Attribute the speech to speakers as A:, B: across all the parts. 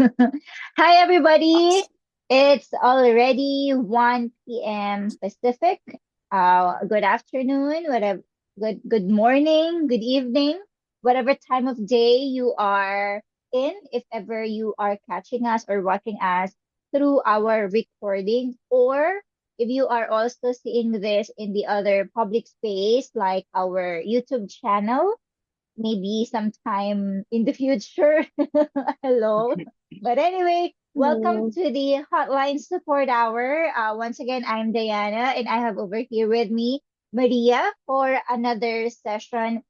A: Hi, everybody.
B: Awesome.
A: It's already 1 p.m. Pacific. Good afternoon, whatever, good morning, good evening, whatever time of day you are in, if ever you are catching us or watching us through our recording, or if you are also seeing this in the other public space like our YouTube channel maybe sometime in the future. Hello. But anyway, welcome
B: Hello.
A: to the Hotline Support Hour. Once again, I'm Diana, and I have over here with me Maria for another session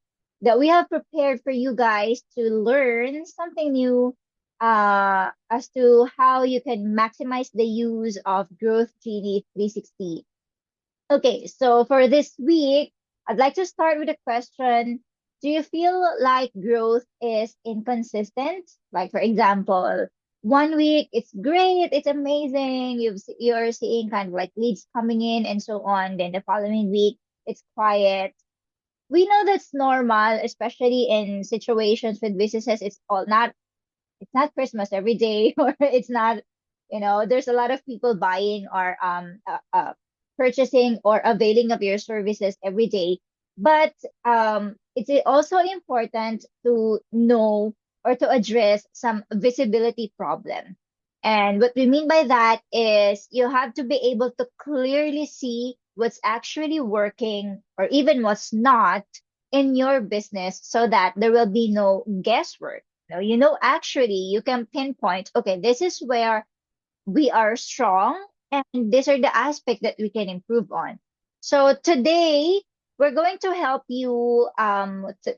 A: that we have prepared for you guys to learn something new as to how you can maximize the use of Growth Genie 360. Okay, so for this week, I'd like to start with a question. Do you feel like growth is inconsistent? Like, for example, 1 week it's great, it's amazing, you're seeing kind of like leads coming in and so on. Then the following week it's quiet. We know that's normal, especially in situations with businesses. It's not Christmas every day, or it's not, there's a lot of people buying or purchasing or availing of your services every day. But it's also important to know or to address some visibility problem. And what we mean by that is you have to be able to clearly see what's actually working or even what's not in your business so that there will be no guesswork. Actually, you can pinpoint, okay, this is where we are strong and these are the aspects that we can improve on. So today, we're going to help you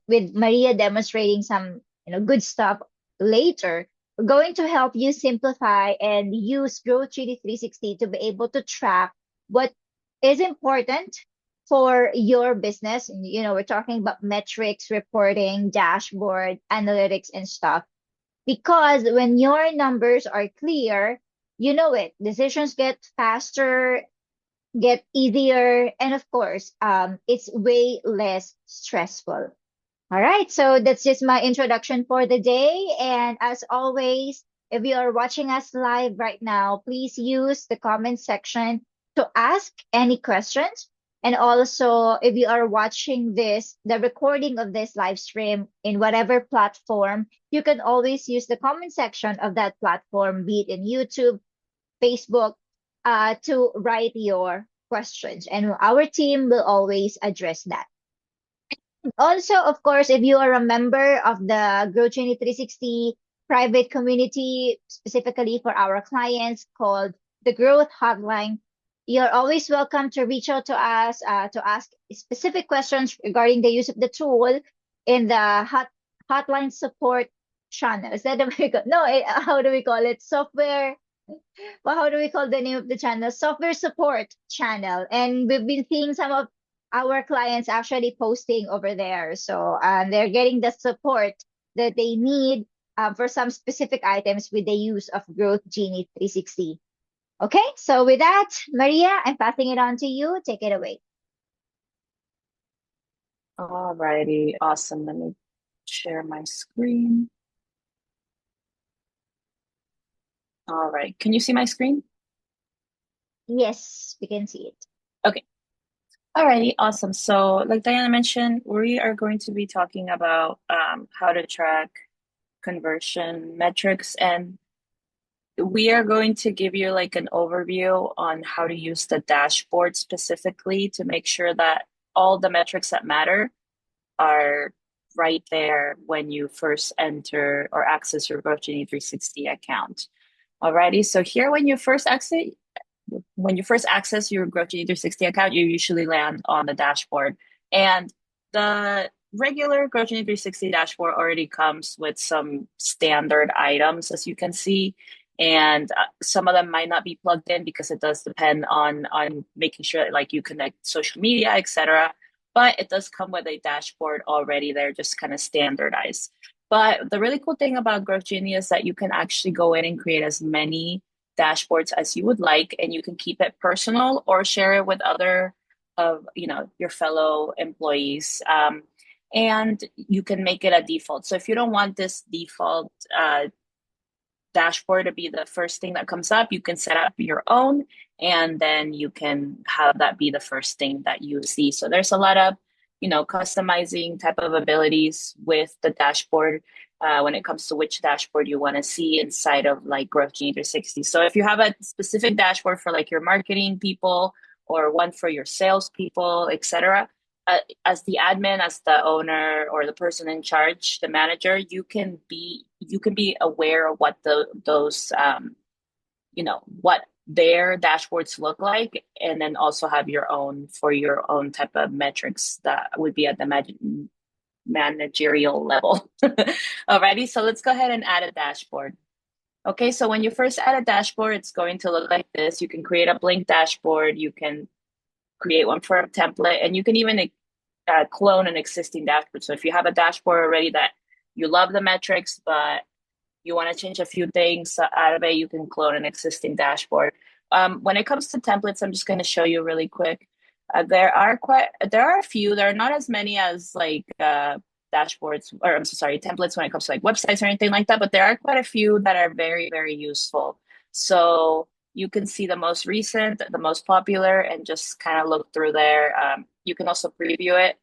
A: with Maria demonstrating some, good stuff later. We're going to help you simplify and use Growth 360 to be able to track what is important for your business. And, we're talking about metrics, reporting, dashboard, analytics, and stuff. Because when your numbers are clear, you know it. Decisions get faster, get easier, and of course, it's way less stressful. All right, so that's just my introduction for the day. And as always, if you are watching us live right now, please use the comment section to ask any questions. And also, if you are watching the recording of this live stream in whatever platform, you can always use the comment section of that platform, be it in YouTube, Facebook, to write your questions. And our team will always address that. Also, of course, if you are a member of the Grow 360 private community, specifically for our clients called the Growth Hotline, you're always welcome to reach out to us to ask specific questions regarding the use of the tool in the Hotline Support channel. Is that the way we call? No, how do we call it? Software. Well, how do we call the name of the channel? Software support channel. And we've been seeing some of our clients actually posting over there. So they're getting the support that they need for some specific items with the use of Growth Genie 360. Okay, so with that, Maria, I'm passing it on to you. Take it away.
B: Alrighty, awesome. Let me share my screen. All right, can you see my screen?
A: Yes, we can see it.
B: Okay. Alrighty, awesome. So, like Diana mentioned, we are going to be talking about how to track conversion metrics, and we are going to give you like an overview on how to use the dashboard specifically to make sure that all the metrics that matter are right there when you first enter or access your GrowthGenie 360 account. Alrighty, so here when you first access your GrowthGenie 360 account, you usually land on the dashboard. And the regular GrowthGenie 360 dashboard already comes with some standard items, as you can see. And some of them might not be plugged in because it does depend on making sure that, like, you connect social media, etc. But it does come with a dashboard already there, just kind of standardized. But the really cool thing about Growth Genie is that you can actually go in and create as many dashboards as you would like, and you can keep it personal or share it with other of your fellow employees. And you can make it a default. So if you don't want this default dashboard to be the first thing that comes up, you can set up your own, and then you can have that be the first thing that you see. So there's a lot of, customizing type of abilities with the dashboard when it comes to which dashboard you want to see inside of like Growth Genie 360. So if you have a specific dashboard for like your marketing people or one for your sales people, etc., as the admin, as the owner or the person in charge, the manager, you can be aware of what those what their dashboards look like, and then also have your own for your own type of metrics that would be at the managerial level. Alrighty, so let's go ahead and add a dashboard. Okay, so when you first add a dashboard, it's going to look like this. You can create a blank dashboard. You can create one for a template, and you can even clone an existing dashboard. So if you have a dashboard already that you love the metrics, but you want to change a few things out of it, you can clone an existing dashboard. When it comes to templates, I'm just going to show you really quick. There are a few. There are not as many as like dashboards, or I'm so sorry, templates when it comes to like websites or anything like that. But there are quite a few that are very, very useful. So you can see the most recent, the most popular, and just kind of look through there. You can also preview it,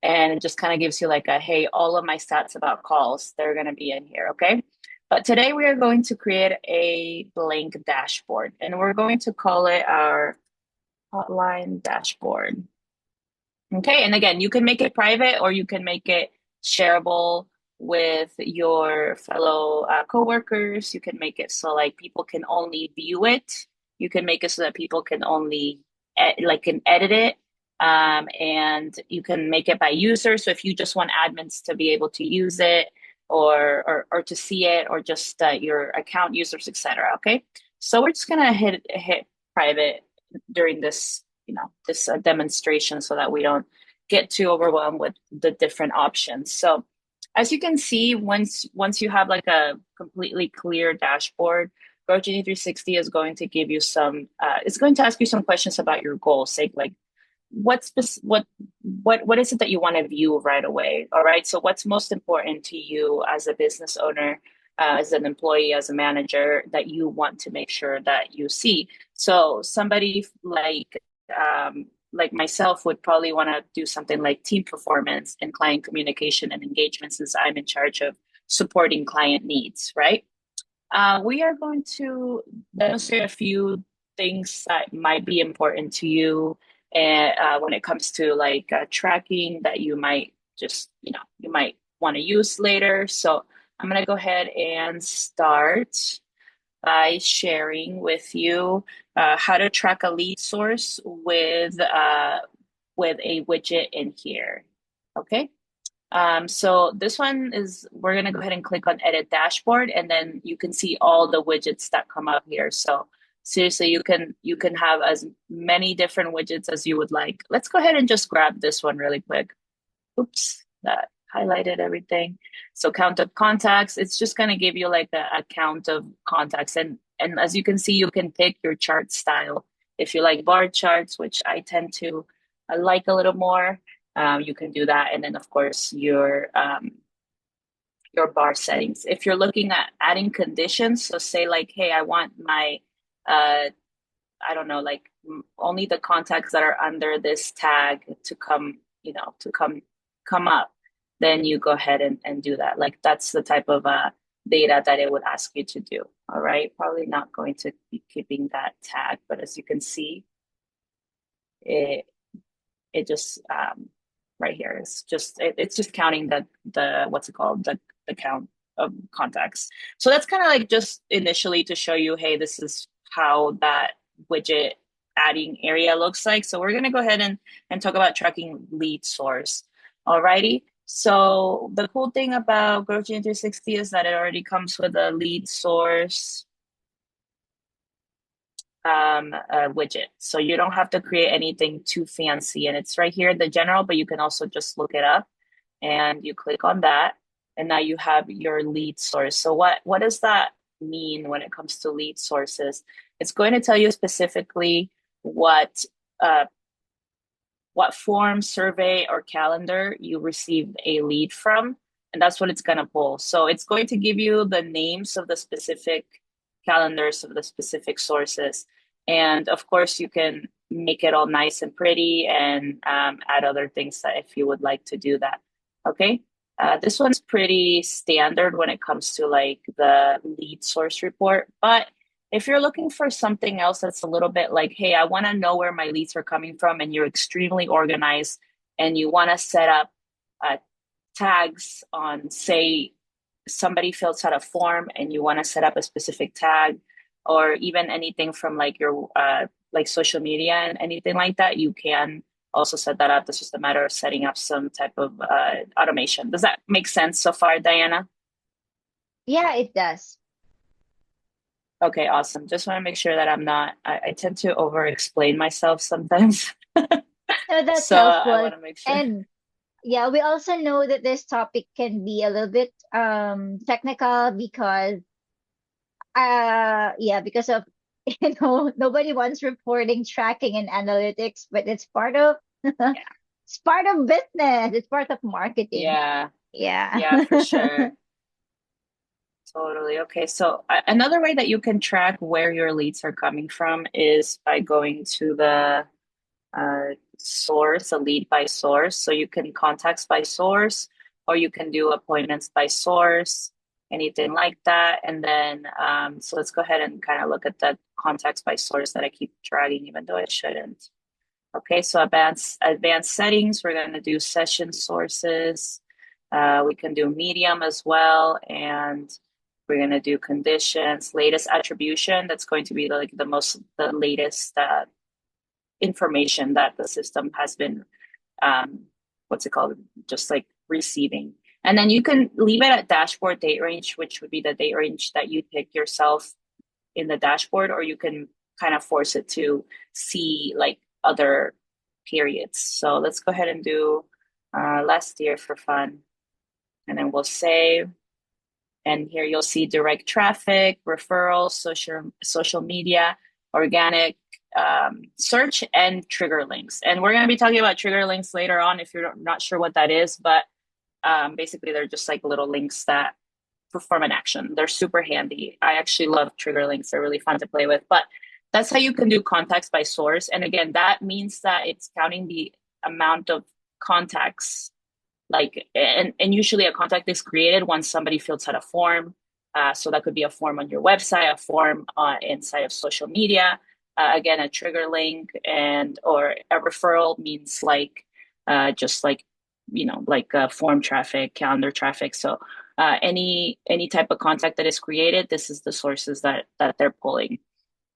B: and it just kind of gives you like a, hey, all of my stats about calls, they're going to be in here. Okay. But today we are going to create a blank dashboard, and we're going to call it our hotline dashboard. Okay. And again, you can make it private or you can make it shareable with your fellow coworkers. You can make it so like people can only view it. You can make it so that people can only can edit it. And you can make it by user. So if you just want admins to be able to use it or to see it, or just your account users, etc. Okay. So we're just gonna hit private during this demonstration so that we don't get too overwhelmed with the different options. So as you can see, once you have like a completely clear dashboard, GrowGenie 360 is going to give you it's going to ask you some questions about your goals, say like what is it that you want to view right away? All right. So what's most important to you as a business owner, as an employee, as a manager, that you want to make sure that you see? So somebody like myself would probably want to do something like team performance and client communication and engagement, since I'm in charge of supporting client needs, right? We are going to demonstrate a few things that might be important to you, and when it comes to like tracking that you might just, you might want to use later. So I'm going to go ahead and start by sharing with you how to track a lead source with a widget in here. Okay. So this one is, we're going to go ahead and click on edit dashboard, and then you can see all the widgets that come up here. So seriously, you can have as many different widgets as you would like. Let's go ahead and just grab this one really quick. Oops, that highlighted everything. So count of contacts, it's just going to give you like a count of contacts. And as you can see, you can pick your chart style. If you like bar charts, which I tend to like a little more, you can do that. And then of course your bar settings. If you're looking at adding conditions, so say like, hey, I want my I don't know, like only the contacts that are under this tag to come, come up, then you go ahead and do that. Like that's the type of data that it would ask you to do. All right. Probably not going to be keeping that tag, but as you can see, it it just right here it's just counting the what's it called, the count of contacts. So that's kind of like just initially to show you, hey, this is how that widget adding area looks like. So we're going to go ahead and talk about tracking lead source. Alrighty. So the cool thing about GrowGenie 360 is that it already comes with a lead source widget. So you don't have to create anything too fancy. And it's right here in the general, but you can also just look it up and you click on that. And now you have your lead source. So what does that mean when it comes to lead sources? It's going to tell you specifically what form, survey, or calendar you received a lead from. and that's what it's going to pull. So it's going to give you the names of the specific calendars of the specific sources. And of course, you can make it all nice and pretty and add other things that if you would like to do that. Okay. This one's pretty standard when it comes to like the lead source report. But if you're looking for something else that's a little bit like, hey, I want to know where my leads are coming from, and you're extremely organized and you want to set up uh, tags on, say, somebody fills out a form and you want to set up a specific tag, or even anything from like your like social media and anything like that, you can also set that up. It's just a matter of setting up some type of automation. Does that make sense so far, Diana?
A: Yeah, it does.
B: Okay, awesome. Just want to make sure that I tend to over explain myself sometimes.
A: So that's
B: So I
A: helpful.
B: want to make sure.
A: And yeah, we also know that this topic can be a little bit technical because yeah, because of nobody wants reporting, tracking, and analytics, but it's part of
B: Yeah.
A: it's part of business. It's part of marketing.
B: Yeah.
A: Yeah.
B: Yeah, for sure. Totally. Okay. So another way that you can track where your leads are coming from is by going to the source, a lead by source. So you can contacts by source, or you can do appointments by source, anything like that. And then, so let's go ahead and kind of look at that contacts by source that I keep dragging, even though I shouldn't. Okay, so advanced settings, we're going to do session sources. We can do medium as well, and we're going to do conditions, latest attribution. That's going to be like the latest information that the system has been, um, what's it called, just like receiving. And then you can leave it at dashboard date range, which would be the date range that you pick yourself in the dashboard, or you can kind of force it to see like other periods. So let's go ahead and do last year for fun. And then we'll save. And here you'll see direct traffic, referrals, social media, organic search, and trigger links. And we're going to be talking about trigger links later on if you're not sure what that is. But basically, they're just like little links that perform an action. They're super handy. I actually love trigger links. They're really fun to play with. But that's how you can do contacts by source. And again, that means that it's counting the amount of contacts, like, and usually a contact is created once somebody fills out a form. So that could be a form on your website, a form inside of social media. Again, a trigger link and or a referral means like just like like form traffic, calendar traffic. So any type of contact that is created, this is the sources that they're pulling.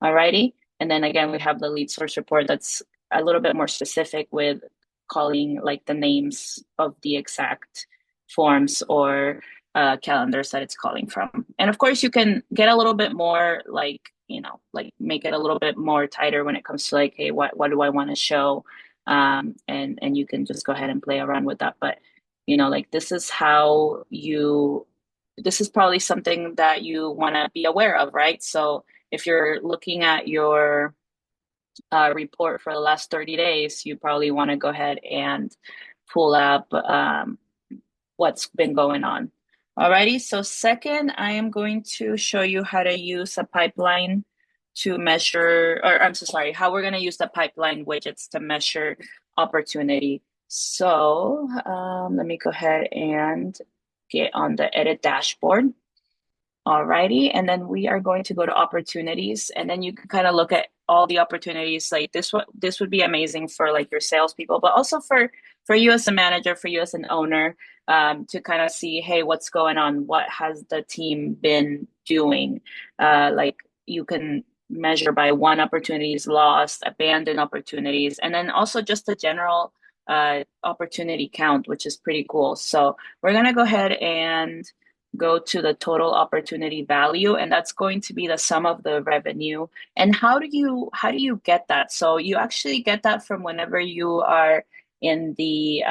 B: Alrighty. And then again, we have the lead source report that's a little bit more specific with calling like the names of the exact forms or calendars that it's calling from. And of course, you can get a little bit more like, like make it a little bit more tighter when it comes to like, hey, what do I want to show? And you can just go ahead and play around with that. But, like this is probably something that you want to be aware of, right? So if you're looking at your report for the last 30 days, you probably want to go ahead and pull up what's been going on. Alrighty, so second, I am going to show you how to use a pipeline to measure, or I'm so sorry, how we're going to use the pipeline widgets to measure opportunity. So let me go ahead and get on the edit dashboard. Alrighty, and then we are going to go to opportunities, and then you can kind of look at all the opportunities. Like this would be amazing for like your salespeople, but also for you as a manager, for you as an owner, to kind of see, hey, what's going on? What has the team been doing? Like you can measure by one opportunities lost, abandoned opportunities, and then also just the general opportunity count, which is pretty cool. So we're gonna go ahead and go to the total opportunity value, and that's going to be the sum of the revenue. And how do you get that? So you actually get that from whenever you are in the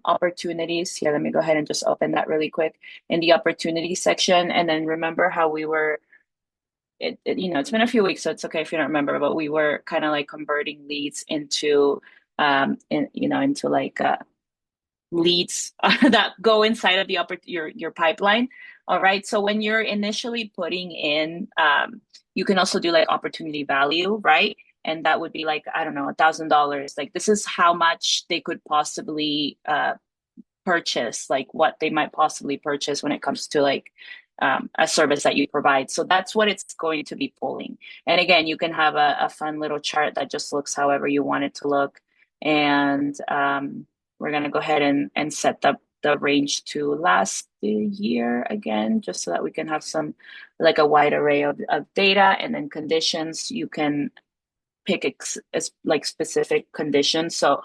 B: opportunities. Here, let me go ahead and just open that really quick in the opportunity section. And then remember how we were it's been a few weeks, so it's okay if you don't remember, but we were kind of like converting leads into into like leads that go inside of the your pipeline. All right. So when you're initially putting in, you can also do like opportunity value, right? And that would be like, I don't know, $1,000. Like this is how much they could possibly purchase, like what they might possibly purchase when it comes to like a service that you provide. So that's what it's going to be pulling. And again, you can have a fun little chart that just looks however you want it to look. And we're going to go ahead and set the range to last year again, just so that we can have some like a wide array of data, and then conditions. You can pick like specific conditions. So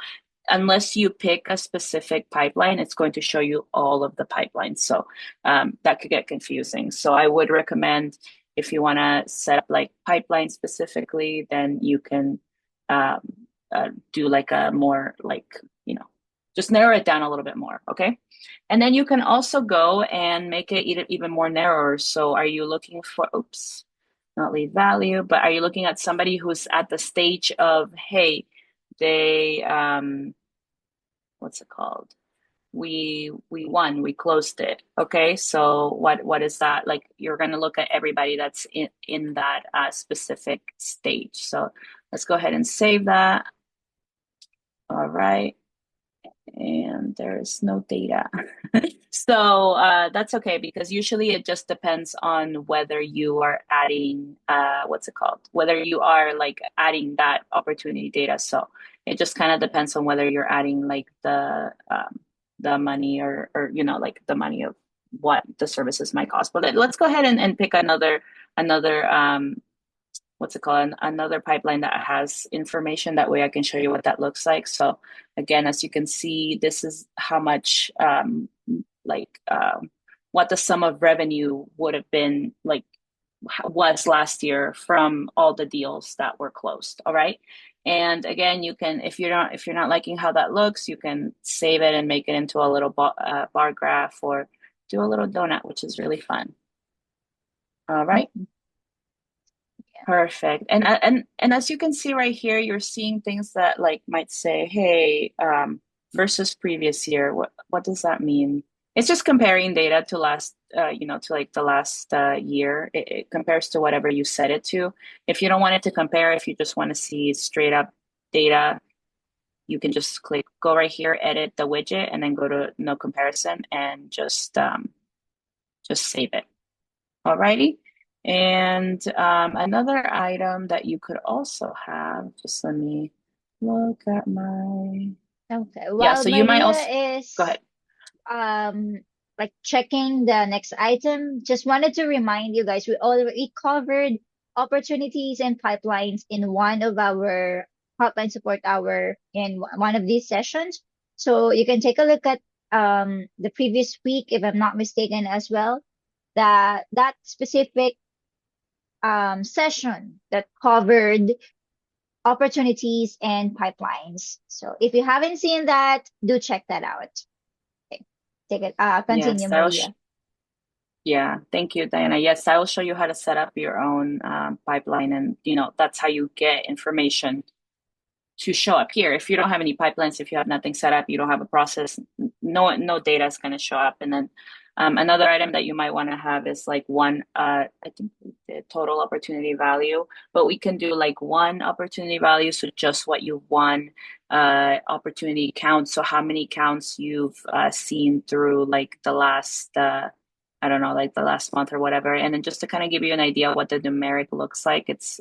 B: unless you pick a specific pipeline, it's going to show you all of the pipelines. So that could get confusing. So I would recommend, if you want to set up like pipeline specifically, then you can um, do like a more like, you know, just narrow it down a little bit more. Okay. And then you can also go and make it even more narrower. So are you looking for, oops, not lead value, but are you looking at somebody who's at the stage of, hey, they what's it called? We won, we closed it. Okay, so what is that? Like you're gonna look at everybody that's in that specific stage. So let's go ahead and save that. All right. And there's no data. So that's okay, because usually it just depends on whether you are adding, what's it called? Whether you are like adding that opportunity data. So it just kind of depends on whether you're adding like the money, or you know, like the money of what the services might cost. But let's go ahead and pick another what's it called, another pipeline that has information. That way I can show you what that looks like. So again, as you can see, this is how much like what the sum of revenue would have been, like was last year from all the deals that were closed. All right. And again, you can, if you're not liking how that looks, you can save it and make it into a little bar graph, or do a little donut, which is really fun. All right. Perfect. And as you can see right here, you're seeing things that like might say, hey, versus previous year. What does that mean? It's just comparing data to last, to like the last year. It compares to whatever you set it to. If you don't want it to compare, if you just want to see straight up data, you can just go right here, edit the widget, and then go to no comparison, and just save it. Alrighty. And another item that you could also have, just let me look at my,
A: Okay.
B: yeah,
A: While
B: so you might also,
A: Maria
B: go
A: is
B: ahead.
A: like checking the next item, just wanted to remind you guys we already covered opportunities and pipelines in one of our hotline support hour in one of these sessions. So you can take a look at the previous week, if I'm not mistaken, as well. That specific session that covered opportunities and pipelines. So if you haven't seen that, do check that out. Okay. Take it. Continue,
B: Yes,
A: Maria.
B: yeah, thank you, Diana. Yes, I will show you how to set up your own pipeline, and that's how you get information to show up here. If you don't have any pipelines, if you have nothing set up, you don't have a process, no data is going to show up. And then another item that you might want to have is like one, I think the total opportunity value, but we can do like one opportunity value, so just what you won, opportunity count, so how many counts you've seen through like the last I don't know, like the last month or whatever. And then just to kind of give you an idea of what the numeric looks like, it's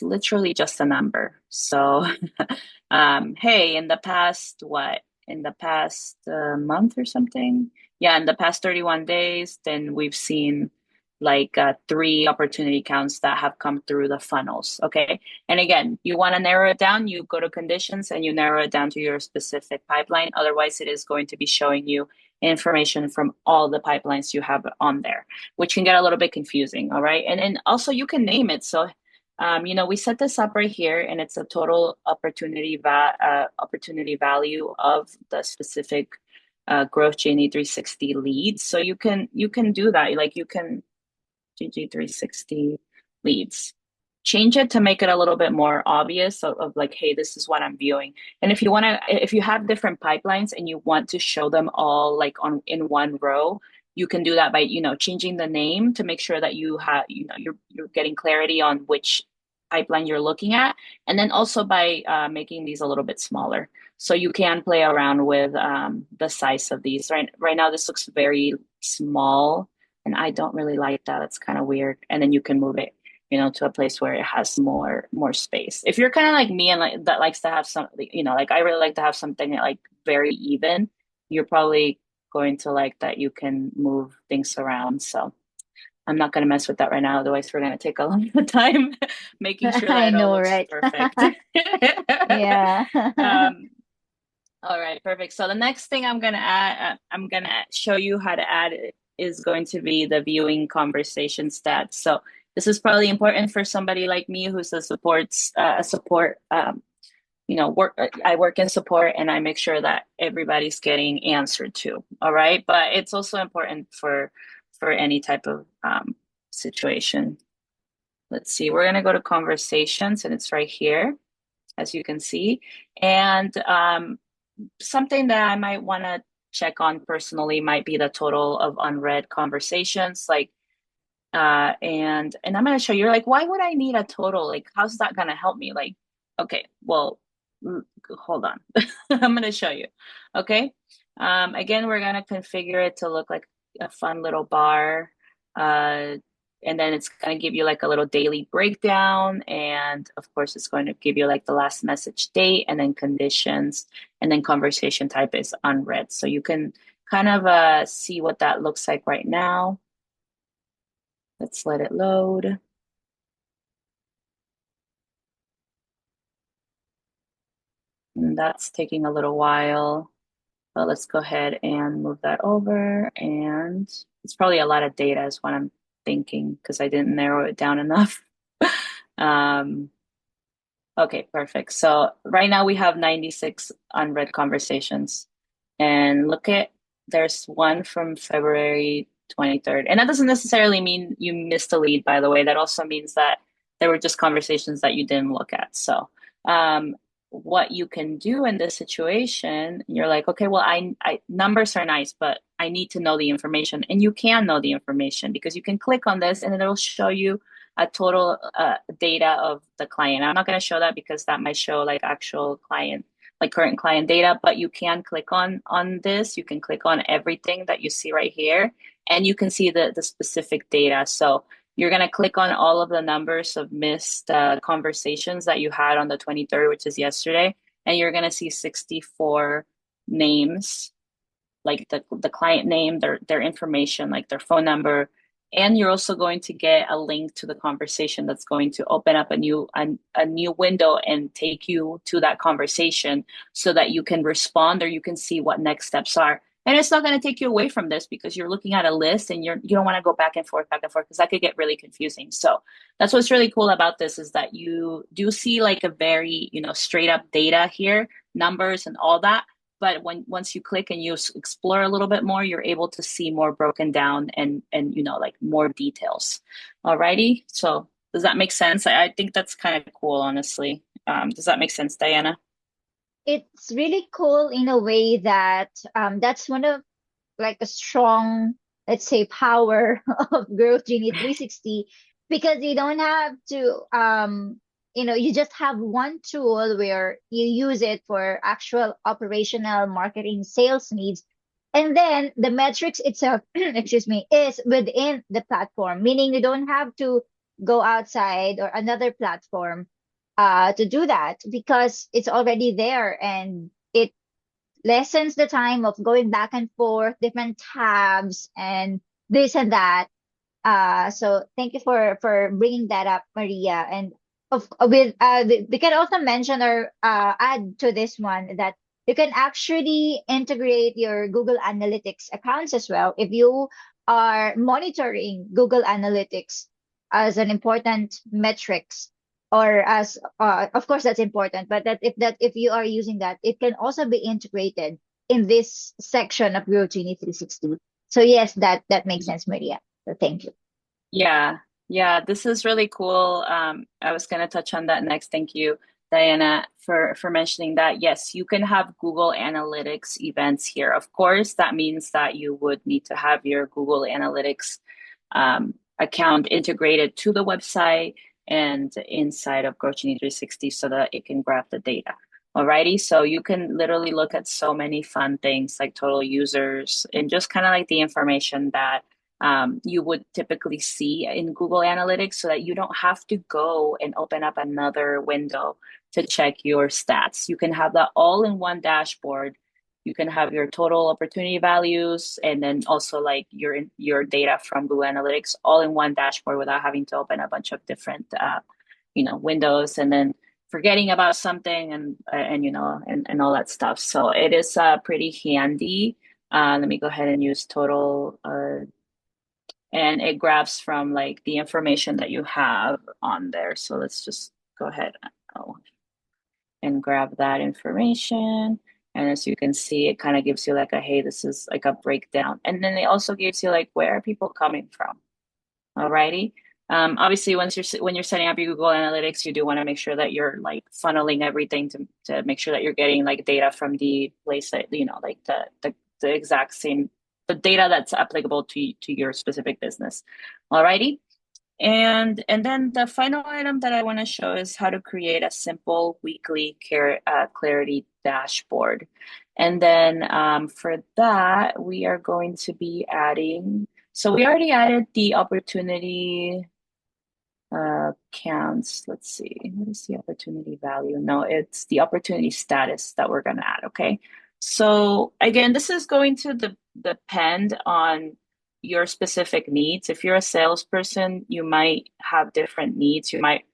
B: literally just a number. So, hey, in the past, what? In the past month or something? Yeah, in the past 31 days, then we've seen like three opportunity counts that have come through the funnels. Okay. And again, you want to narrow it down, you go to conditions and you narrow it down to your specific pipeline. Otherwise, it is going to be showing you information from all the pipelines you have on there, which can get a little bit confusing. All right. And then also you can name it. So we set this up right here, and it's a total opportunity value of the specific growth Genie 360 leads. So you can do that. Like you can GG 360 leads. change it to make it a little bit more obvious of like, hey, this is what I'm viewing. And if you have different pipelines and you want to show them all like on in one row, you can do that by, changing the name to make sure that you're getting clarity on which pipeline you're looking at. And then also by making these a little bit smaller. So you can play around with the size of these. Right now, this looks very small, and I don't really like that. It's kind of weird. And then you can move it, to a place where it has more space. If you're kind of like me and like that likes to have something, like I really like to have something like very even, you're probably going to like that you can move things around. So I'm not going to mess with that right now. Otherwise, we're going to take a lot of time making sure
A: I
B: that it all
A: know,
B: looks
A: right?
B: perfect.
A: Yeah.
B: um, all right, perfect. So the next thing I'm gonna show you how to add is going to be the viewing conversation stats. So this is probably important for somebody like me who's a support work. I work in support and I make sure that everybody's getting answered to. All right, but it's also important for any type of situation. Let's see. We're gonna go to conversations, and it's right here, as you can see, and something that I might want to check on personally might be the total of unread conversations. Like, and I'm going to show you, like, why would I need a total? Like, how's that going to help me? Like, okay, well, hold on. I'm going to show you. Okay. Again, we're going to configure it to look like a fun little bar. Uh, and then it's going to give you like a little daily breakdown. And of course, it's going to give you like the last message date and then conditions. And then conversation type is unread. So you can kind of see what that looks like right now. Let's let it load. And that's taking a little while, but let's go ahead and move that over. And it's probably a lot of data is what I'm thinking because I didn't narrow it down enough. um, okay, perfect. So right now we have 96 unread conversations. And there's one from February 23rd. And that doesn't necessarily mean you missed a lead, by the way. That also means that there were just conversations that you didn't look at. So, what you can do in this situation, you're like, okay, well, I numbers are nice, but I need to know the information. And you can know the information because you can click on this and it'll show you a total data of the client. I'm not going to show that because that might show like actual client, like current client data, but you can click on this. You can click on everything that you see right here, and you can see the specific data. So you're going to click on all of the numbers of missed conversations that you had on the 23rd, which is yesterday, and you're going to see 64 names, like the client name, their information, like their phone number, and you're also going to get a link to the conversation that's going to open up a new window and take you to that conversation so that you can respond or you can see what next steps are. And it's not going to take you away from this because you're looking at a list and you don't want to go back and forth because that could get really confusing. So that's what's really cool about this is that you do see like a very, straight up data here, numbers and all that, but once you click and you explore a little bit more, you're able to see more broken down and like more details. Alrighty, so does that make sense? I think that's kind of cool, honestly. Does that make sense, Diana?
A: It's really cool in a way that that's one of like a strong, let's say, power of Growth Genie 360 because you don't have to you just have one tool where you use it for actual operational marketing sales needs. And then the metrics itself, excuse me, is within the platform, meaning you don't have to go outside or another platform to do that because it's already there and it lessens the time of going back and forth, different tabs and this and that. So thank you for bringing that up, Maria. And we can also mention or add to this one that you can actually integrate your Google Analytics accounts as well if you are monitoring Google Analytics as an important metrics or as of course that's important, but if you are using that, it can also be integrated in this section of Growth Genie 360. So yes, that makes sense, Maria. So thank you.
B: Yeah. Yeah, this is really cool. I was going to touch on that next. Thank you, Diana, for mentioning that. Yes, you can have Google Analytics events here. Of course, that means that you would need to have your Google Analytics account integrated to the website and inside of GrowGenie 360 so that it can grab the data. Alrighty, so you can literally look at so many fun things like total users and just kind of like the information that you would typically see in Google Analytics so that you don't have to go and open up another window to check your stats. You can have that all in one dashboard. You can have your total opportunity values and then also like your data from Google Analytics all in one dashboard without having to open a bunch of different windows and then forgetting about something and all that stuff. So it is pretty handy. Let me go ahead and use total and it grabs from like the information that you have on there. So let's just go ahead and grab that information. And as you can see, it kind of gives you like a, hey, this is like a breakdown. And then it also gives you like, where are people coming from? Alrighty. Obviously, when you're setting up your Google Analytics, you do want to make sure that you're like funneling everything to make sure that you're getting like data from the place that, like the exact same, the data that's applicable to your specific business. Alrighty. And then the final item that I want to show is how to create a simple weekly clarity dashboard. And then for that, we are going to be adding, so we already added the opportunity counts. Let's see, what is the opportunity value? No, it's the opportunity status that we're going to add. Okay. So again, this is going to depend on your specific needs. If you're a salesperson, you might have different needs. You might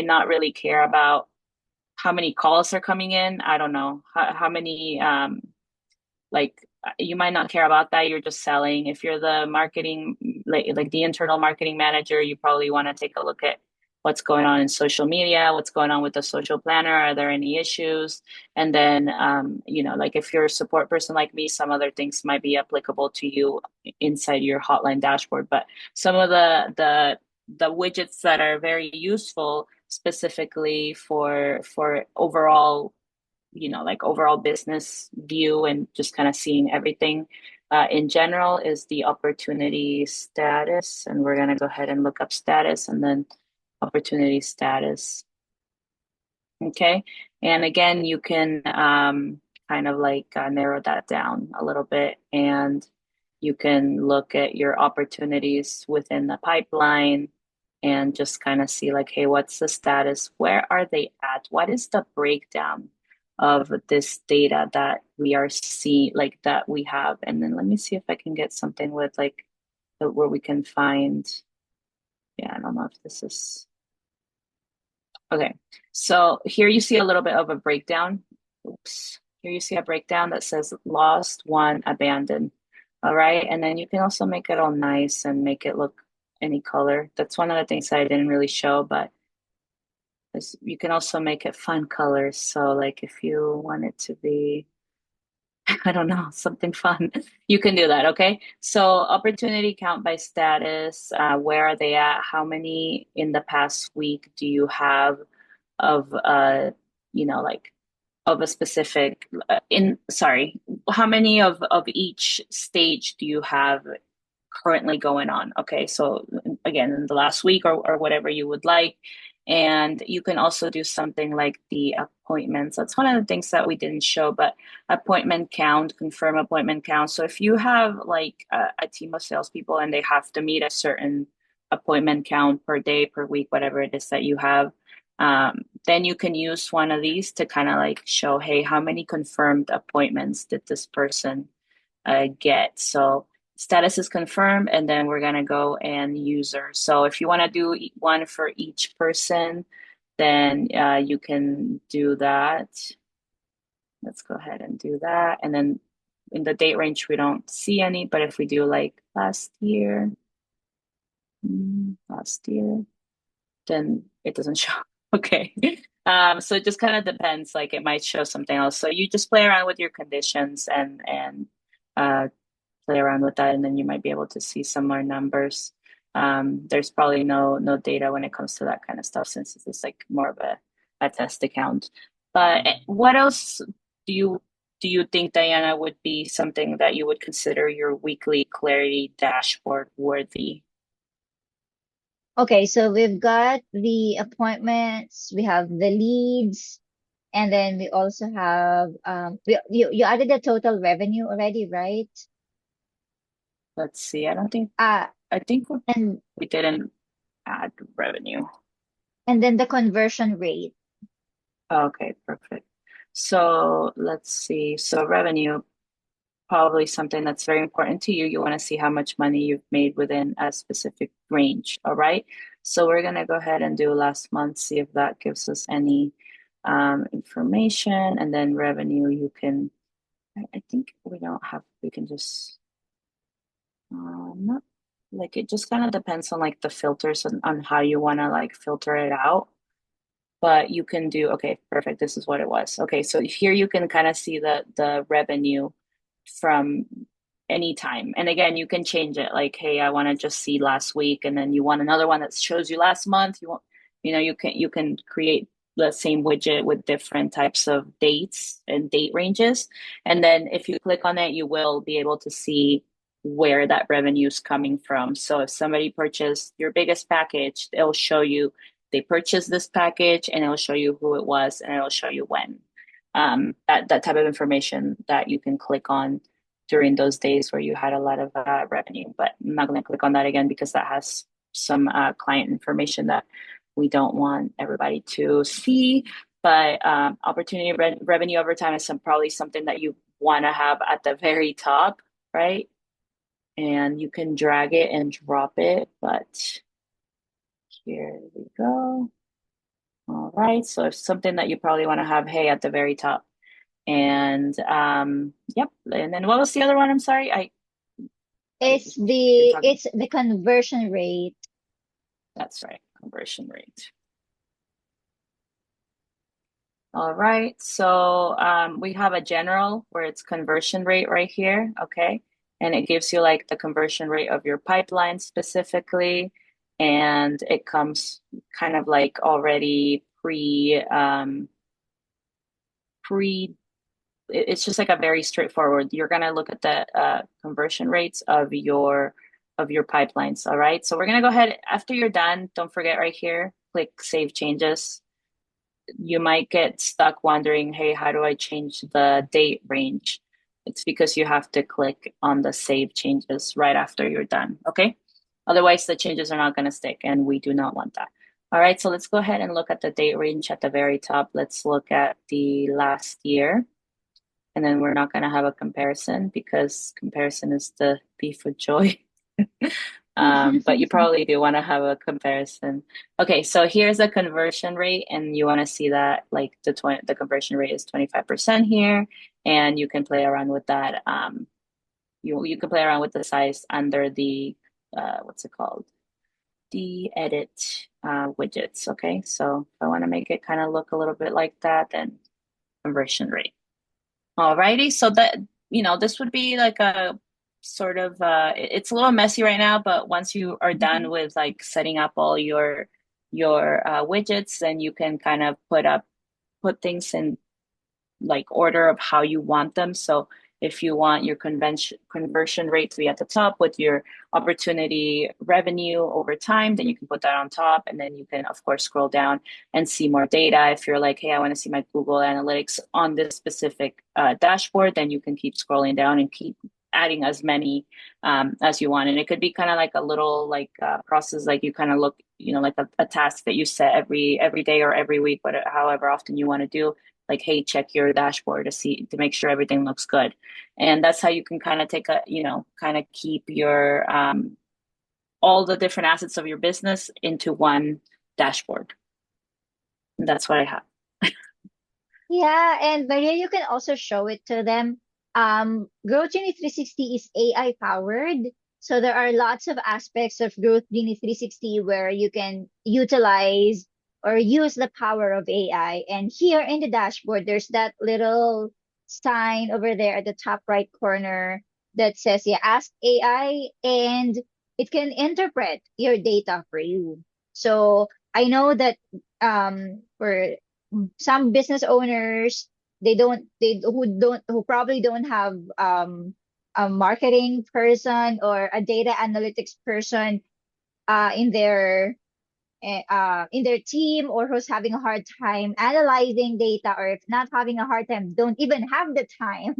B: not really care about how many calls are coming in. I don't know how many like you might not care about that. You're just selling. If you're the marketing, like the internal marketing manager, you probably want to take a look at what's going on in social media, what's going on with the social planner. Are there any issues? And then, like if you're a support person like me, some other things might be applicable to you inside your hotline dashboard. But some of the widgets that are very useful specifically for overall like overall business view and just kind of seeing everything in general is the opportunity status. And we're going to go ahead and look up status and then opportunity status. Okay. And again, you can kind of like narrow that down a little bit and you can look at your opportunities within the pipeline and just kind of see like, hey, what's the status? Where are they at? What is the breakdown of this data that we are seeing, like that we have? And then let me see if I can get something with like where we can find, yeah, I don't know if this is, okay. So here you see a little bit of a breakdown. Oops. Here you see a breakdown that says lost, one, abandoned. All right. And then you can also make it all nice and make it look any color. That's one of the things that I didn't really show, but you can also make it fun colors. So like if you want it to be, I don't know, something fun, you can do that. Okay. So opportunity count by status, where are they at? How many in the past week do you have of, like of a specific how many of each stage do you have currently going on? Okay, so again, in the last week or whatever you would like. And you can also do something like the appointments. That's one of the things that we didn't show, but appointment count, confirm appointment count. So if you have like a team of salespeople and they have to meet a certain appointment count per day, per week, whatever it is that you have, then you can use one of these to kind of like show, hey, how many confirmed appointments did this person get? So status is confirmed, and then we're gonna go and user. So if you want to do one for each person, then you can do that. Let's go ahead and do that. And then in the date range, we don't see any, but if we do like last year, then it doesn't show. Okay. So it just kind of depends. Like it might show something else. So you just play around with your conditions and uh, play around with that, and then you might be able to see some more numbers. There's probably no data when it comes to that kind of stuff since this is like more of a test account. But what else do you do you think, Diana, would be something that you would consider your weekly clarity dashboard worthy?
A: Okay, so we've got the appointments, we have the leads, and then we also have you added the total revenue already, right?
B: Let's see.
A: Uh
B: I think
A: and
B: we didn't add revenue.
A: then the conversion rate.
B: Okay, perfect. So let's see. So revenue, probably something that's very important to you. You want to see how much money you've made within a specific range. All right. So we're going to go ahead and do last month, see if that gives us any information. And then revenue, you can, I think we don't have, we can just, not like it just kind of depends on like the filters on how you want to like filter it out. But you can do, okay, perfect. This is what it was. Okay, so here you can kind of see the revenue from any time. And again, you can change it like, hey, I want to just see last week, and then you want another one that shows you last month. You want, you can create the same widget with different types of dates and date ranges. And then if you click on it, you will be able to see where that revenue is coming from. So if somebody purchased your biggest package, it'll show you they purchased this package and it'll show you who it was and it'll show you when. That type of information that you can click on during those days where you had a lot of revenue. But I'm not going to click on that again because that has some client information that we don't want everybody to see. But opportunity revenue over time is probably something that you want to have at the very top, right? And you can drag it and drop it, but here we go. All right, so it's something that you probably want to have, hey, at the very top. And yep. And then what was the other one? I'm sorry. I you're talking.
A: It's the conversion rate.
B: That's right. Conversion rate. All right. So we have a general where it's conversion rate right here. Okay. And it gives you like the conversion rate of your pipeline specifically. And it comes kind of like already pre it's just like a very straightforward. You're gonna look at the conversion rates of your pipelines. All right. So we're gonna go ahead after you're done. Don't forget right here, click Save Changes. You might get stuck wondering, hey, how do I change the date range? It's because you have to click on the Save Changes right after you're done. Okay. Otherwise, the changes are not gonna stick, and we do not want that. All right. So let's go ahead and look at the date range at the very top. Let's look at the last year. And then we're not going to have a comparison because comparison is the thief of joy. But you probably do want to have a comparison. Okay, so here's a conversion rate, and you want to see that like the conversion rate is 25% here, and you can play around with that. You can play around with the size under the what's it called? The edit widgets. Okay, so if I want to make it kind of look a little bit like that, then conversion rate. Alrighty, so that this would be like a sort of it's a little messy right now, but once you are done with like setting up all your widgets, then you can kind of put things in like order of how you want them. So if you want your conversion rate to be at the top with your opportunity revenue over time, then you can put that on top. And then you can, of course, scroll down and see more data. If you're like, hey, I want to see my Google Analytics on this specific dashboard, then you can keep scrolling down and keep adding as many as you want. And it could be kind of like a little like process, like you kind of look, like a task that you set every day or every week, whatever, however often you want to do, like, hey, check your dashboard to make sure everything looks good. And that's how you can kind of kind of keep your all the different assets of your business into one dashboard. And that's what I have.
A: Yeah, and Maria, you can also show it to them. Growth Genie 360 is AI powered. So there are lots of aspects of Growth Genie 360 where you can utilize or use the power of AI. And here in the dashboard, there's that little sign over there at the top right corner that says, yeah, ask AI. And it can interpret your data for you. So I know that for some business owners, who probably don't have a marketing person or a data analytics person in their team, or who's having a hard time analyzing data, or if not having a hard time, don't even have the time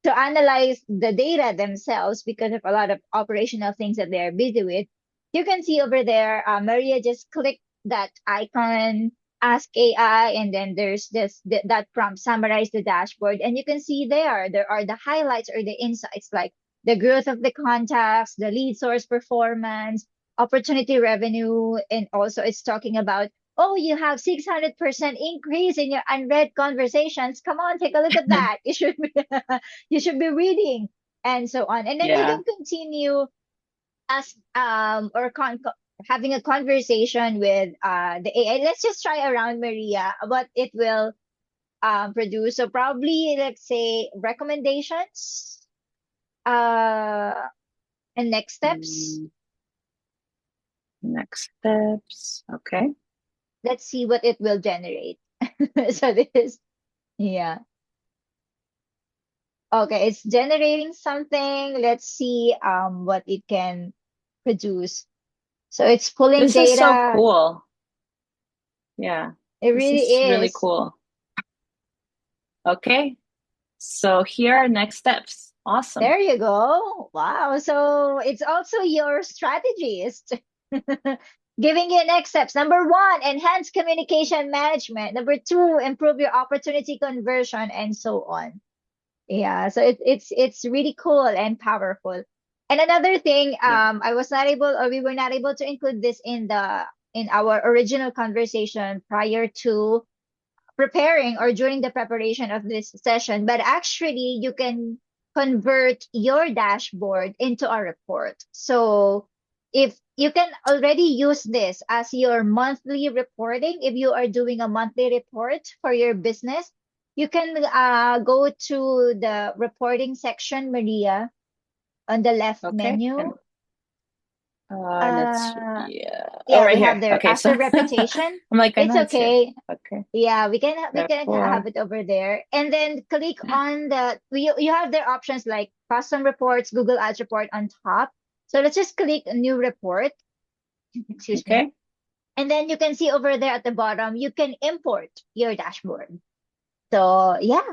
A: to analyze the data themselves because of a lot of operational things that they're busy with. You can see over there, Maria just clicked that icon, ask AI, and then there's that prompt, summarize the dashboard, and you can see there are the highlights or the insights, like the growth of the contacts, the lead source performance, opportunity revenue, and also it's talking about, oh, you have 600% increase in your unread conversations. Come on, take a look at that. You should be, you should be reading, and so on. And then you
B: Yeah.
A: can continue as having a conversation with the AI. Let's just try around, Maria, what it will produce. So probably, let's say, recommendations uh and next steps.
B: Mm, next steps. Okay.
A: Let's see what it will generate. So this, yeah. Okay, it's generating something. Let's see what it can produce. So it's pulling
B: This is so
A: data.
B: cool. Yeah.
A: It
B: This
A: really
B: is really
A: is.
B: cool. Okay. So here are next steps. Awesome.
A: There you go. Wow. So it's also your strategist giving you next steps. Number one, enhance communication management. Number two, improve your opportunity conversion, and so on. Yeah, so it's really cool and powerful. And another thing,
B: Yeah.
A: I was not able, or we were not able to include this in our original conversation prior to preparing or during the preparation of this session, but actually you can convert your dashboard into a report. So if you can already use this as your monthly reporting, if you are doing a monthly report for your business, you can go to the reporting section, Maria, on the left
B: Okay.
A: menu.
B: Let's
A: Uh,
B: see. Oh,
A: yeah,
B: right
A: we have
B: here.
A: there
B: Okay. So
A: after reputation.
B: I'm like, I
A: It's
B: know it's here.
A: okay.
B: Okay.
A: Yeah, we can have
B: Report.
A: it over there. And then click on you have their options like custom reports, Google Ads report on top. So let's just click new report. Excuse me.
B: Okay.
A: And then you can see over there at the bottom, you can import your dashboard. So yeah,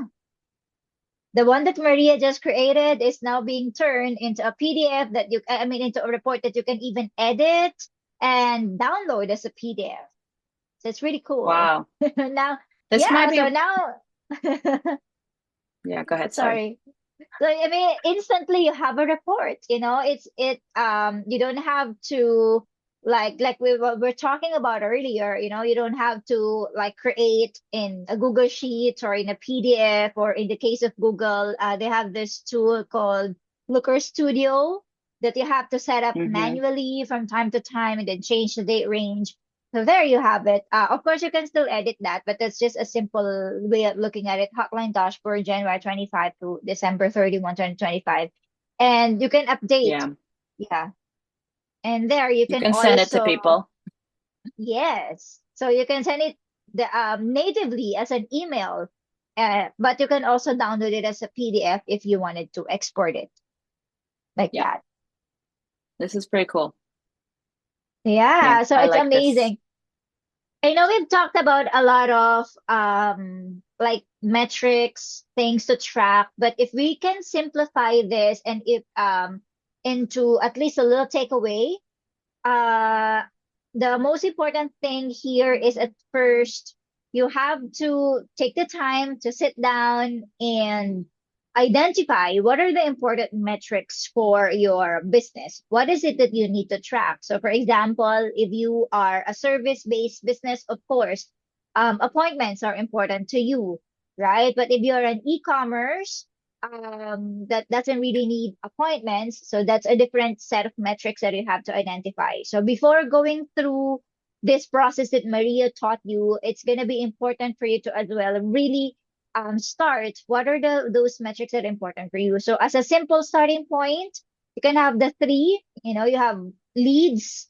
A: the one that Maria just created is now being turned into a PDF that I mean, into a report that you can even edit and download as a PDF. So it's really cool.
B: Wow.
A: Now,
B: This might
A: yeah,
B: be,
A: so now,
B: yeah, go ahead. Sorry.
A: sorry. So I mean, instantly you have a report. You don't have to, like we were talking about earlier. You don't have to like create in a Google Sheet or in a PDF, or in the case of Google, they have this tool called Looker Studio that you have to set up
B: Mm-hmm.
A: manually from time to time and then change the date range. So there you have it. Of course, you can still edit that, but that's just a simple way of looking at it. Hotline dashboard, January 25 to December 31, 2025. And you can update.
B: Yeah.
A: Yeah. And there you
B: You
A: can
B: can send it to
A: also,
B: people.
A: yes. So you can send it natively as an email, but you can also download it as a PDF if you wanted to export it like
B: Yeah.
A: that.
B: This is pretty cool. Yeah.
A: Yeah. So
B: I
A: it's
B: like this.
A: amazing. I know we've talked about a lot of like metrics, things to track, but if we can simplify this and if into at least a little takeaway, uh the most important thing here is, at first, you have to take the time to sit down and identify what are the important metrics for your business. What is it that you need to track? So for example, if you are a service-based business, of course, appointments are important to you, right? But if you're an e-commerce, that doesn't really need appointments. So that's a different set of metrics that you have to identify. So before going through this process that Maria taught you, it's going to be important for you to as well really start. What are those metrics that are important for you? So as a simple starting point, you can have the three. You have leads,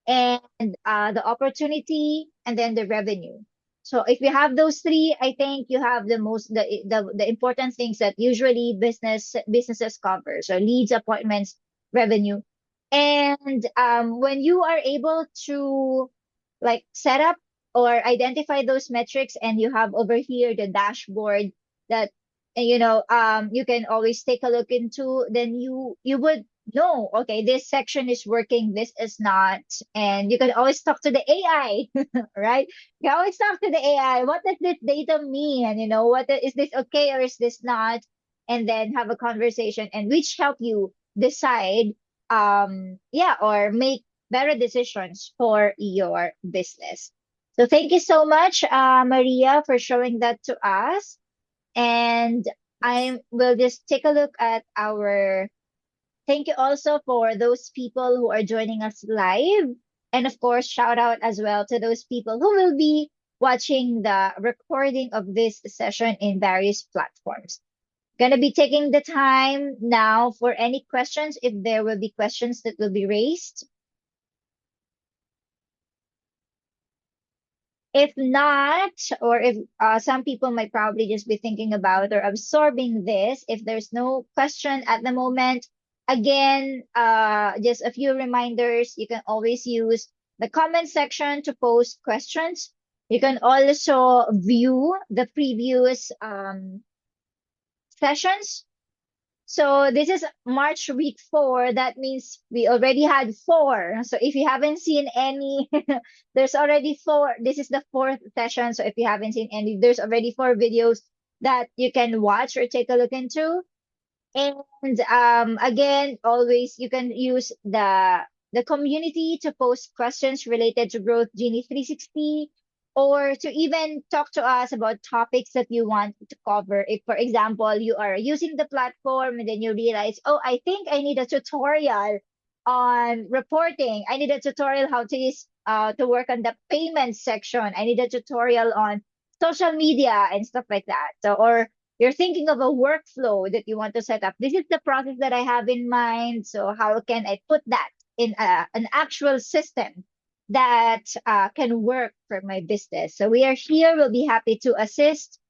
A: and the opportunity, and then the revenue. So if you have those three, I think you have the important things that usually businesses cover. So leads, appointments, revenue. And when you are able to like set up or identify those metrics, and you have over here the dashboard that you can always take a look into, then you would know, okay, this section is working, this is not. And you can always talk to the AI, right? You can always talk to the AI. What does this data mean? Is this okay or is this not? And then have a conversation, and which help you decide, yeah, or make better decisions for your business. So thank you so much, Maria, for showing that to us. And I will just take a look at our. Thank you also for those people who are joining us live. And of course, shout out as well to those people who will be watching the recording of this session in various platforms. Gonna be taking the time now for any questions, if there will be questions that will be raised. If not, or if some people might probably just be thinking about or absorbing this, if there's no question at the moment, again, just a few reminders. You can always use the comment section to post questions. You can also view the previous sessions. So this is March week 4. That means we already had 4. So if you haven't seen any, there's already 4. This is the 4th session. So if you haven't seen any, there's already 4 videos that you can watch or take a look into. And again, always you can use the community to post questions related to Growth Genie 360, or to even talk to us about topics that you want to cover. If, for example, you are using the platform and then you realize, oh, I think I need a tutorial on reporting. I need a tutorial how to use to work on the payment section. I need a tutorial on social media and stuff like that. So, or you're thinking of a workflow that you want to set up. This is the process that I have in mind. So how can I put that in an actual system that can work for my business? So we are here. We'll be happy to assist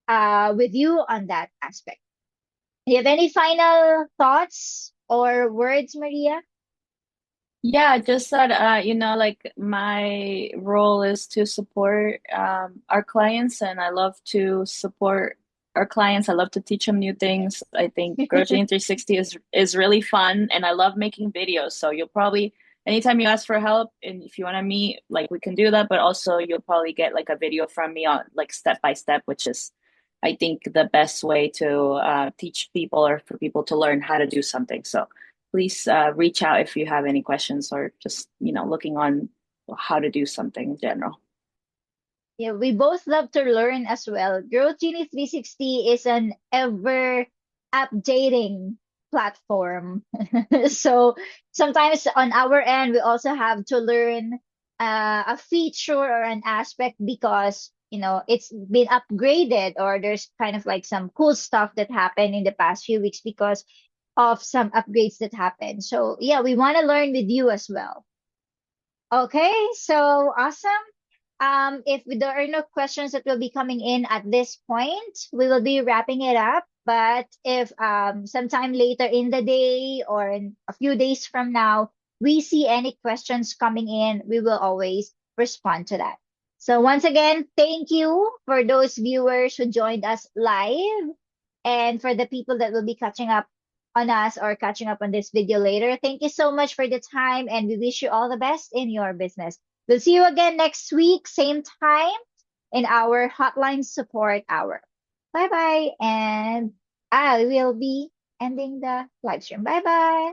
A: with you on that aspect. Do you have any final thoughts or words, Maria?
B: Yeah, just that like my role is to support our clients, and I love to support our clients. I love to teach them new things. I think Growth 360 is really fun, and I love making videos. So you'll probably anytime you ask for help, and if you want to meet, like we can do that, but also you'll probably get like a video from me on like step by step, which is I think the best way to teach people or for people to learn how to do something. So please reach out if you have any questions or just looking on how to do something in general.
A: Yeah, we both love to learn as well. Growth Genie 360 is an ever updating platform. So sometimes on our end, we also have to learn a feature or an aspect because, it's been upgraded, or there's kind of like some cool stuff that happened in the past few weeks because of some upgrades that happened. So yeah, we want to learn with you as well. Okay, so awesome. If there are no questions that will be coming in at this point, we will be wrapping it up. But if sometime later in the day or in a few days from now, we see any questions coming in, we will always respond to that. So once again, thank you for those viewers who joined us live, and for the people that will be catching up on us or catching up on this video later. Thank you so much for the time, and we wish you all the best in your business. We'll see you again next week, same time, in our Hotline Support Hour. Bye bye, and I will be ending the live stream. Bye bye.